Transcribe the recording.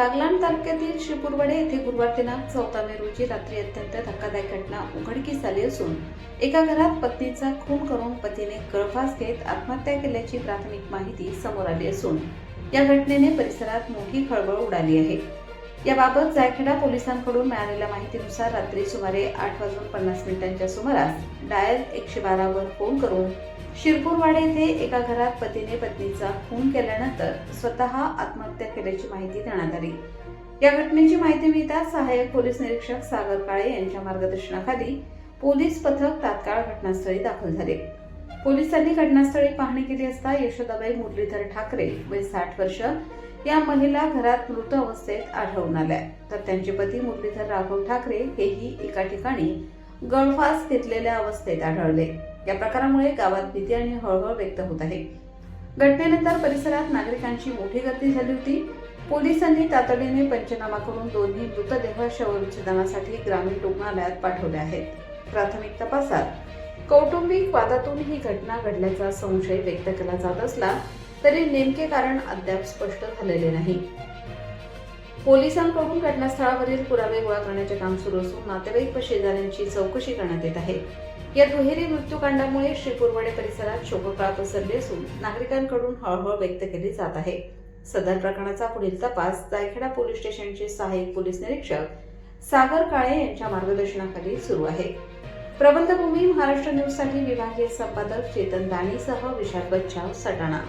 बागलाण तालुक्यातील श्रीपुरवाडे येथे गुरुवार दिनांक 14 मे रोजी रात्री अत्यंत धक्कादायक घटना उघडकीस आली असून एका घरात पत्नीचा खून करून पतीने गळफास घेत आत्महत्या केल्याची प्राथमिक माहिती समोर आली असून या घटनेने परिसरात मोठी खळबळ उडाली आहे। याबाबत जायखेडा पोलिसांकडून मिळालेल्या माहितीनुसार रात्री सुमारे 8:50 सुमारास डायल 112 वर फोन करून श्रीपुरवाडे येथे एका घरात पतीने पत्नीचा खून केल्यानंतर स्वतः आत्महत्या केल्याची माहिती देण्यात आली। या घटनेची माहिती मिळताच सहाय्यक पोलीस निरीक्षक सागर काळे यांच्या मार्गदर्शनाखाली पोलीस पथक तात्काळ घटनास्थळी दाखल झाले। पोलिसांनी घटनास्थळी पाहणी केली असता यशोदाबाई मुरलीधर ठाकरे वय 60 वर्ष या महिला घरात मृत अवस्थेत आढळून आल्या, तर त्यांचे पती मुरलीधर राघव ठाकरे हेही एका ठिकाणी गळफास घेतलेल्या अवस्थेत आढळले। या प्रकारामुळे गावात भीती आणि हळहळ व्यक्त होत आहे। घटनेनंतर परिसरात नागरिकांची मोठी गर्दी झाली होती। पोलिसांनी तातडीने पंचनामा करून दोन्ही मृतदेह शवविच्छेदनासाठी ग्रामीण रुग्णालयात पाठवले आहेत। प्राथमिक तपासात कौटुंबिक वादातून ही घटना घडल्याचा संशय व्यक्त केला जात असला तरी नेमके कारण अद्याप स्पष्ट झालेले नाही। पोलिसांकडून घटनास्थळावरील पुरावे गोळा करण्याचे काम सुरू असून नातेवाईक व शेजाऱ्यांची चौकशी करण्यात येत आहे। या दुहेरी मृत्यूकांडामुळे श्रीपुरवाडे परिसरात शोककळा पसरली असून नागरिकांकडून हळहळ व्यक्त केली जात आहे। सदर प्रकरणाचा पुढील तपास जायखेडा पोलीस स्टेशनचे सहाय्यक पोलीस निरीक्षक सागर काळे यांच्या मार्गदर्शनाखाली सुरू आहे। प्रबंधभूमी महाराष्ट्र न्यूज साठी विभागीय संपादक चेतन दानीसह विशाल बच्चाव सटाणा।